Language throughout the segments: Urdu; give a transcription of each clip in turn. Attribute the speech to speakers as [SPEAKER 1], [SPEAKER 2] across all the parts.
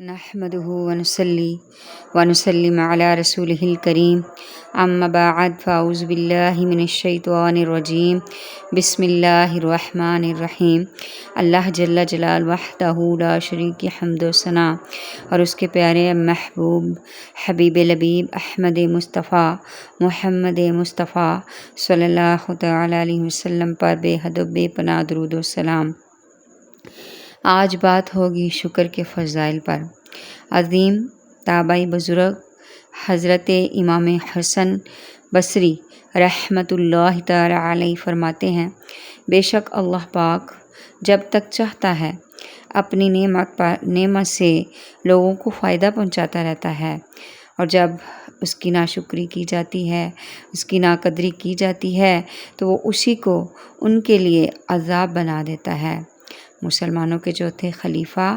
[SPEAKER 1] نحمده ونصلي ونسلم على رسوله الكريم اما بعد فاعوذ باللہ من الشیطان الرجیم بسم اللہ الرحمن الرحیم۔ اللہ جل جلال وحدہ لا شریک حمد و ثنا اور اس کے پیارے محبوب حبیب لبیب احمد مصطفیٰ محمد مصطفیٰ صلی اللہ تعالی علیہ وسلم پر بے حد و بے پناہ درود و سلام۔ آج بات ہوگی شکر کے فضائل پر۔ عظیم تابعی بزرگ حضرت امام حسن بصری رحمۃ اللہ تعالی علیہ فرماتے ہیں، بے شک اللہ پاک جب تک چاہتا ہے اپنی نعمت سے لوگوں کو فائدہ پہنچاتا رہتا ہے، اور جب اس کی ناشکری کی جاتی ہے، اس کی ناقدری کی جاتی ہے تو وہ اسی کو ان کے لیے عذاب بنا دیتا ہے۔ مسلمانوں کے چوتھے خلیفہ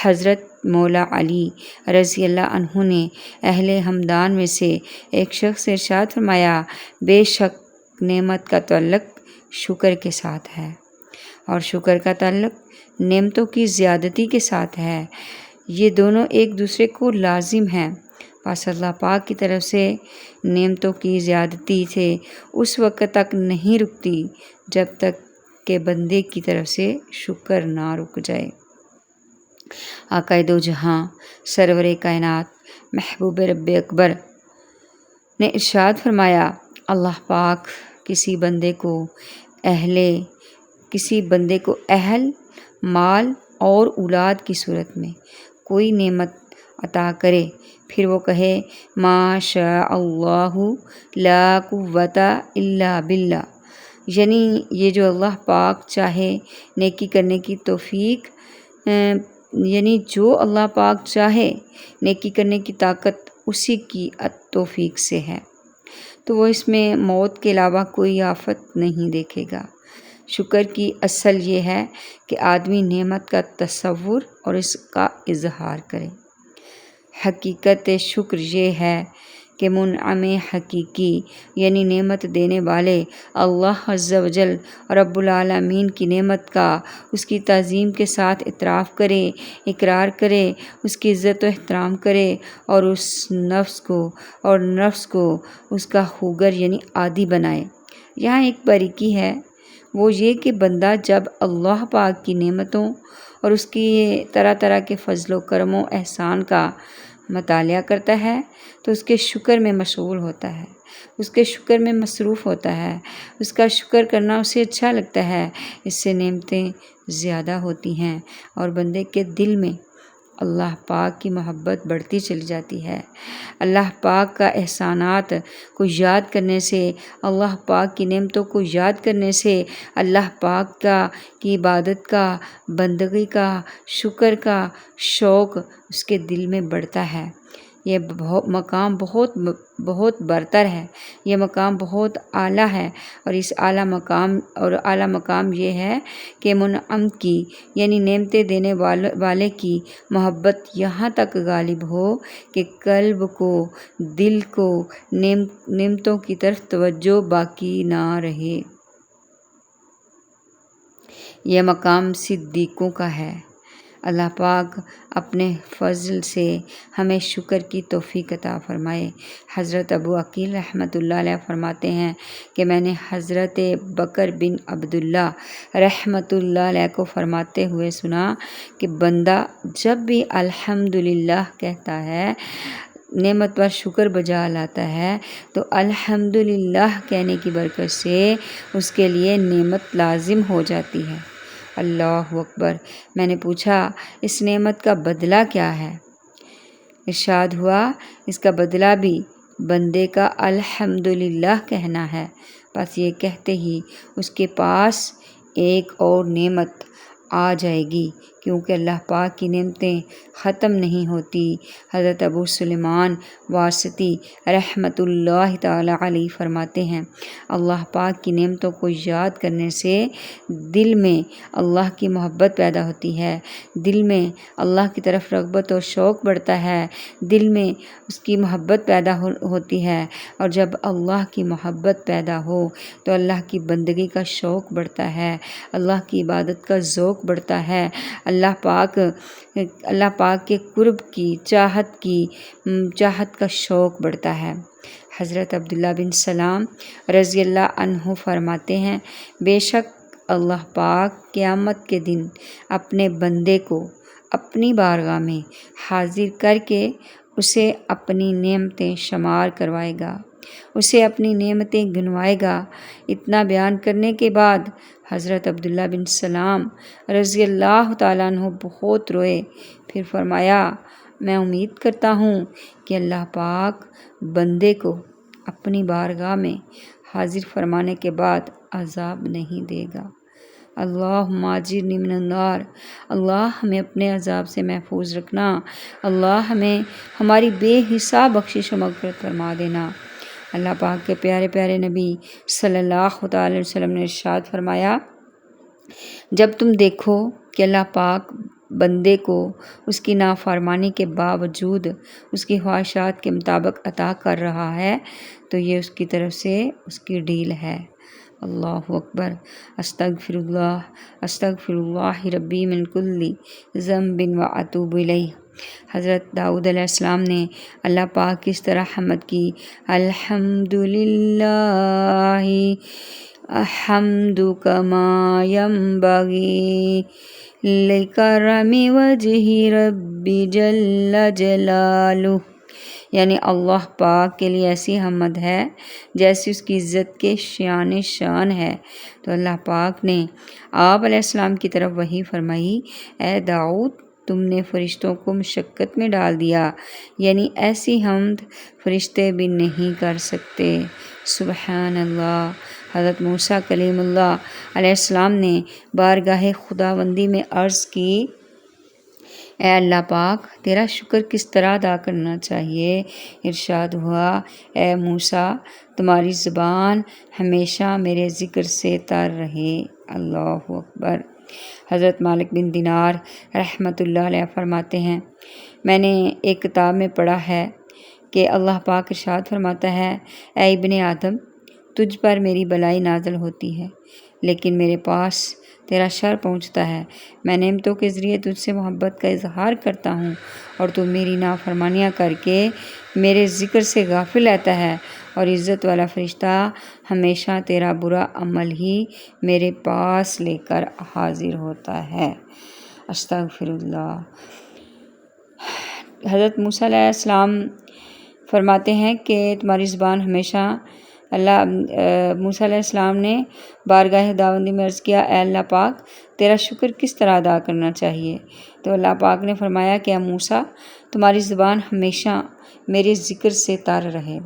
[SPEAKER 1] حضرت مولا علی رضی اللہ عنہ نے اہل ہمدان میں سے ایک شخص سے ارشاد فرمایا، بے شک نعمت کا تعلق شکر کے ساتھ ہے، اور شکر کا تعلق نعمتوں کی زیادتی کے ساتھ ہے، یہ دونوں ایک دوسرے کو لازم ہیں۔ پس اللہ پاک کی طرف سے نعمتوں کی زیادتی سے اس وقت تک نہیں رکتی جب تک کہ بندے کی طرف سے شکر نہ رک جائے۔ آقا دو جہاں سرور کائنات محبوب رب اکبر نے ارشاد فرمایا، اللہ پاک کسی بندے کو اہل مال اور اولاد کی صورت میں کوئی نعمت عطا کرے، پھر وہ کہے ما شاء اللہ لا قوت الا باللہ، یعنی یہ جو اللہ پاک چاہے نیکی کرنے کی توفیق، جو اللہ پاک چاہے نیکی کرنے کی طاقت اسی کی توفیق سے ہے، تو وہ اس میں موت کے علاوہ کوئی آفت نہیں دیکھے گا۔ شکر کی اصل یہ ہے کہ آدمی نعمت کا تصور اور اس کا اظہار کرے۔ حقیقت شکر یہ ہے کہ منعم حقیقی یعنی نعمت دینے والے اللہ عز و جل رب العالمین کی نعمت کا اس کی تعظیم کے ساتھ اعتراف کرے، اقرار کرے، اس کی عزت و احترام کرے، اور اس نفس کو اس کا خوگر یعنی عادی بنائے۔ یہاں ایک باریکی ہے، وہ یہ کہ بندہ جب اللہ پاک کی نعمتوں اور اس کی طرح طرح کے فضل و کرم و احسان کا مطالعہ کرتا ہے تو اس کے شکر میں مشغول ہوتا ہے، اس کے شکر میں مصروف ہوتا ہے، اس کا شکر کرنا اسے اچھا لگتا ہے، اس سے نعمتیں زیادہ ہوتی ہیں اور بندے کے دل میں اللہ پاک کی محبت بڑھتی چلی جاتی ہے۔ اللہ پاک کا احسانات کو یاد کرنے سے، اللہ پاک کی نعمتوں کو یاد کرنے سے اللہ پاک کی عبادت کا، بندگی کا، شکر کا شوق اس کے دل میں بڑھتا ہے۔ یہ مقام بہت برتر ہے، یہ مقام بہت اعلیٰ ہے، اور اس اعلیٰ مقام یہ ہے کہ منعم کی یعنی نعمتیں دینے والے کی محبت یہاں تک غالب ہو کہ قلب کو، دل کو نعمتوں کی طرف توجہ باقی نہ رہے۔ یہ مقام صدیقوں کا ہے۔ اللہ پاک اپنے فضل سے ہمیں شکر کی توفیق عطا فرمائے۔ حضرت ابو عقیل رحمۃ اللہ علیہ فرماتے ہیں کہ میں نے حضرت بکر بن عبداللہ رحمۃ اللہ علیہ کو فرماتے ہوئے سنا کہ بندہ جب بھی الحمدللہ کہتا ہے، نعمت پر شکر بجا لاتا ہے، تو الحمدللہ کہنے کی برکت سے اس کے لیے نعمت لازم ہو جاتی ہے۔ اللہ اکبر۔ میں نے پوچھا اس نعمت کا بدلہ کیا ہے؟ ارشاد ہوا اس کا بدلہ بھی بندے کا الحمدللہ کہنا ہے۔ بس یہ کہتے ہی اس کے پاس ایک اور نعمت آ جائے گی، کیونکہ اللہ پاک کی نعمتیں ختم نہیں ہوتی۔ حضرت ابو سلیمان واسطی رحمۃ اللہ تعالی علیہ فرماتے ہیں، اللہ پاک کی نعمتوں کو یاد کرنے سے دل میں اللہ کی محبت پیدا ہوتی ہے، دل میں اللہ کی طرف رغبت اور شوق بڑھتا ہے، دل میں اس کی محبت پیدا ہوتی ہے، اور جب اللہ کی محبت پیدا ہو تو اللہ کی بندگی کا شوق بڑھتا ہے، اللہ کی عبادت کا ذوق بڑھتا ہے، اللہ پاک کے قرب کی چاہت کا شوق بڑھتا ہے۔ حضرت عبداللہ بن سلام رضی اللہ عنہ فرماتے ہیں، بے شک اللہ پاک قیامت کے دن اپنے بندے کو اپنی بارگاہ میں حاضر کر کے اسے اپنی نعمتیں شمار کروائے گا، اسے اپنی نعمتیں گنوائے گا۔ اتنا بیان کرنے کے بعد حضرت عبداللہ بن سلام رضی اللہ تعالیٰ عنہ بہت روئے، پھر فرمایا، میں امید کرتا ہوں کہ اللہ پاک بندے کو اپنی بارگاہ میں حاضر فرمانے کے بعد عذاب نہیں دے گا۔ اللہم اجرنی من النار، اللہ ہمیں اپنے عذاب سے محفوظ رکھنا، اللہ ہمیں ہماری بے حساب بخشش و مغفرت فرما دینا۔ اللہ پاک کے پیارے پیارے نبی صلی اللہ تعالی علیہ وسلم نے ارشاد فرمایا، جب تم دیکھو کہ اللہ پاک بندے کو اس کی نافرمانی کے باوجود اس کی خواہشات کے مطابق عطا کر رہا ہے تو یہ اس کی طرف سے اس کی ڈیل ہے۔ اللہ اکبر، استغفر اللہ ربی من کل ذنب واتوب الیہ۔ حضرت داؤد علیہ السلام نے اللہ پاک کی اس طرح حمد کی، الحمدللہ حمدک ما ینبغی لکرم وجہ ربی جل جلالہ، یعنی اللہ پاک کے لیے ایسی حمد ہے جیسی اس کی عزت کے شان ہے۔ تو اللہ پاک نے آپ علیہ السلام کی طرف وحی فرمائی، اے داؤد تم نے فرشتوں کو مشقت میں ڈال دیا، یعنی ایسی حمد فرشتے بھی نہیں کر سکتے۔ سبحان اللہ۔ حضرت موسیٰ کلیم اللہ علیہ السلام نے بارگاہ خداوندی میں عرض کی، اے اللہ پاک تیرا شکر کس طرح ادا کرنا چاہیے؟ ارشاد ہوا، اے موسیٰ تمہاری زبان ہمیشہ میرے ذکر سے تر رہے۔ اللہ اکبر۔ حضرت مالک بن دینار رحمۃ اللہ علیہ فرماتے ہیں، میں نے ایک کتاب میں پڑھا ہے کہ اللہ پاک ارشاد فرماتا ہے، اے ابن آدم تجھ پر میری بلائی نازل ہوتی ہے لیکن میرے پاس تیرا شر پہنچتا ہے، میں نعمتوں کے ذریعے تجھ سے محبت کا اظہار کرتا ہوں اور تو میری نافرمانیاں کر کے میرے ذکر سے غافل رہتا ہے، اور عزت والا فرشتہ ہمیشہ تیرا برا عمل ہی میرے پاس لے کر حاضر ہوتا ہے۔ استغفر اللہ۔ حضرت موسیٰ علیہ السلام فرماتے ہیں کہ تمہاری زبان ہمیشہ موسیٰ علیہ السلام نے بارگاہ خداوندی میں عرض کیا، اے اللہ پاک تیرا شکر کس طرح ادا کرنا چاہیے؟ تو اللہ پاک نے فرمایا کہ اے موسیٰ تمہاری زبان ہمیشہ میرے ذکر سے تر رہے۔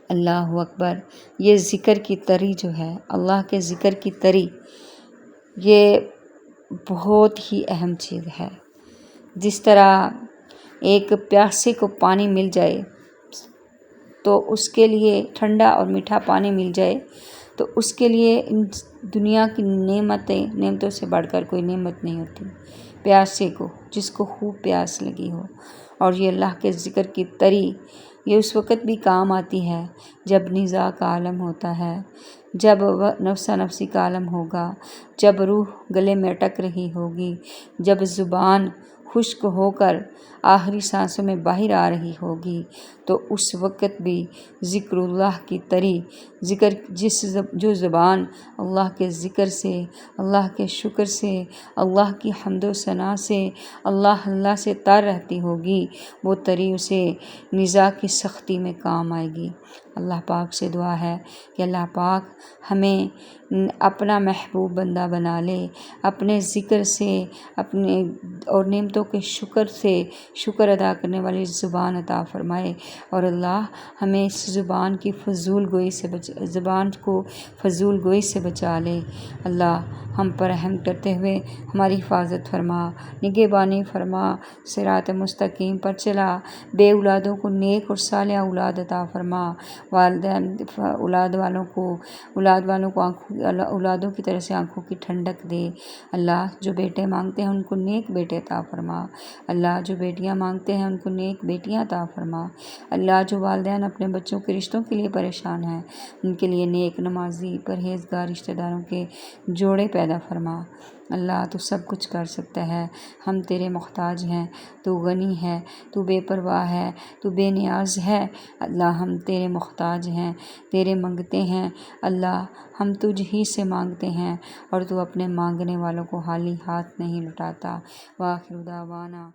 [SPEAKER 1] اللہ اکبر۔ یہ ذکر کی تری جو ہے، اللہ کے ذکر کی تری، یہ بہت ہی اہم چیز ہے۔ جس طرح ایک پیاسے کو پانی مل جائے تو اس کے لیے ٹھنڈا اور میٹھا پانی مل جائے تو اس کے لیے دنیا کی نعمتوں سے بڑھ کر کوئی نعمت نہیں ہوتی۔ پیاسے کو، جس کو خوب پیاس لگی ہو، اور یہ اللہ کے ذکر کی تری یہ اس وقت بھی کام آتی ہے جب نزاع کا عالم ہوتا ہے، جب نفسا نفسی کا عالم ہوگا، جب روح گلے میں اٹک رہی ہوگی، جب زبان خشک ہو کر آخری سانسوں میں باہر آ رہی ہوگی، تو اس وقت بھی ذکر اللہ کی تری، جو زبان اللہ کے ذکر سے، اللہ کے شکر سے، اللہ کی حمد و ثنا سے، اللہ سے تر رہتی ہوگی، وہ تری اسے نزاع کی سختی میں کام آئے گی۔ اللہ پاک سے دعا ہے کہ اللہ پاک ہمیں اپنا محبوب بندہ بنا لے، اپنے ذکر سے اپنے اور نعمتوں کے شکر سے شکر ادا کرنے والی زبان عطا فرمائے، اور اللہ ہمیں اس زبان کو فضول گوئی سے بچا لے۔ اللہ ہم پر رحم کرتے ہوئے ہماری حفاظت فرما، نگہبانی فرما، صراط مستقیم پر چلا، بے اولادوں کو نیک اور صالحہ اولاد عطا فرما، اولادوں کی طرح سے آنکھوں کی ٹھنڈک دے۔ اللہ جو بیٹے مانگتے ہیں ان کو نیک بیٹے عطا فرما، اللہ جو بیٹیاں مانگتے ہیں ان کو نیک بیٹیاں عطا فرما، اللہ جو والدین اپنے بچوں کے رشتوں کے لیے پریشان ہیں ان کے لیے نیک نمازی پرہیزگار رشتہ داروں کے جوڑے پیدا پیدا فرما۔ اللہ تو سب کچھ کر سکتا ہے، ہم تیرے محتاج ہیں، تو غنی ہے، تو بے پرواہ ہے، تو بے نیاز ہے۔ اللہ ہم تیرے محتاج ہیں، تیرے منگتے ہیں۔ اللہ ہم تجھ ہی سے مانگتے ہیں، اور تو اپنے مانگنے والوں کو خالی ہاتھ نہیں لوٹاتا۔ وآخر دعوانا